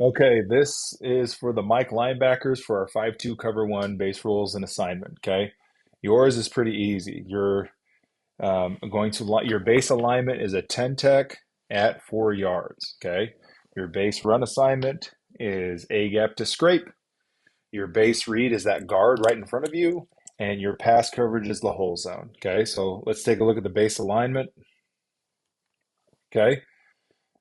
Okay, this is for the Mike linebackers for our 5-2 cover one base rules and assignment. Okay, yours is pretty easy. You're going to your base alignment is a 10 tech at 4 yards. Okay, your base run assignment is a gap to scrape. Your base read is that guard right in front of you, and your pass coverage is the hole zone. Okay, so let's take a look at the base alignment. Okay,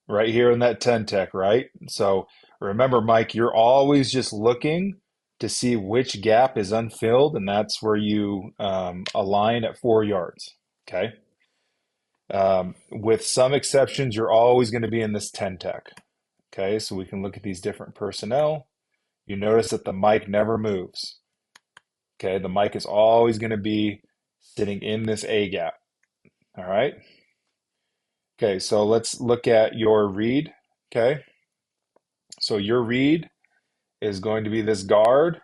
right here in that 10 tech, right? So remember, Mike, you're always just looking to see which gap is unfilled, and that's where you align at 4 yards. Okay. With some exceptions, you're always going to be in this 10 tech. Okay, so we can look at these different personnel. You notice that the mic never moves. Okay, the mic is always going to be sitting in this A gap. All right. Okay, so let's look at your read. Okay, so your read is going to be this guard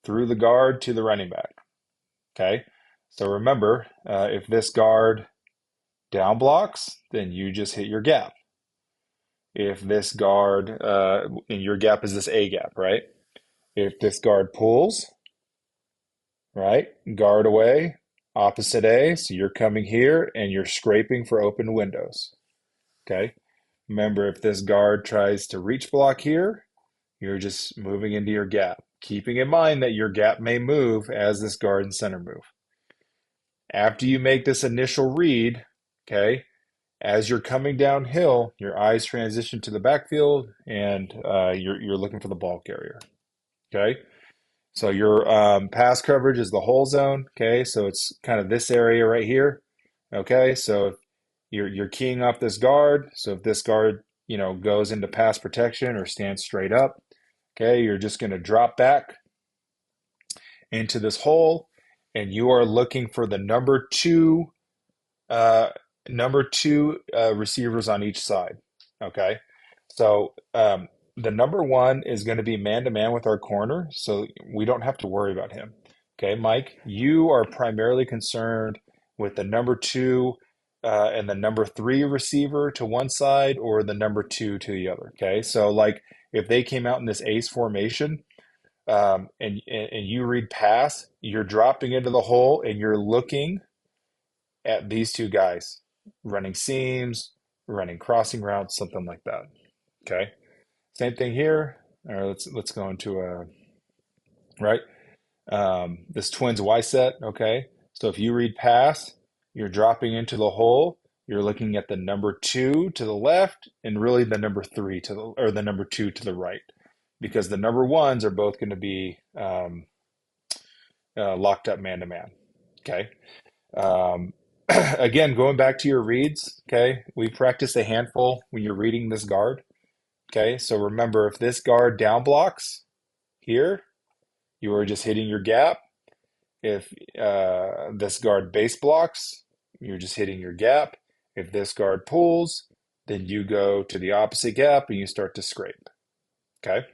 through the guard to the running back. Okay, so remember, if this guard down blocks, then you just hit your gap. If this guard, and your gap is this A gap, right? If this guard pulls, right, guard away, opposite A, so you're coming here and you're scraping for open windows. Okay, remember, if this guard tries to reach block here, you're just moving into your gap, keeping in mind that your gap may move as this guard and center move. After you make this initial read, okay, as you're coming downhill, your eyes transition to the backfield and you're looking for the ball carrier. Okay, so your pass coverage is the hole zone. Okay, so it's kind of this area right here. Okay, so you're keying off this guard. So if this guard, goes into pass protection or stands straight up, okay, you're just going to drop back into this hole, and you are looking for the uh, number two receivers on each side. Okay, so the number one is going to be man to man with our corner, so we don't have to worry about him. Okay, Mike, you are primarily concerned with the number two and the number three receiver to one side or the number two to the other. Okay, so like if they came out in this ace formation, and you read pass, you're dropping into the hole and you're looking at these two guys running seams, running crossing routes, something like that. Okay. Same thing here. All right, let's go into a right. This twins Y set. Okay. So if you read pass, you're dropping into the hole. You're looking at the number two to the left and really the number three to the or the number two to the right, because the number ones are both going to be locked up man to man. Okay. Um, again, going back to your reads, okay, we practiced a handful when you're reading this guard. Okay, so remember, if this guard down blocks here, you are just hitting your gap. If this guard base blocks, you're just hitting your gap. If this guard pulls, then you go to the opposite gap and you start to scrape. Okay.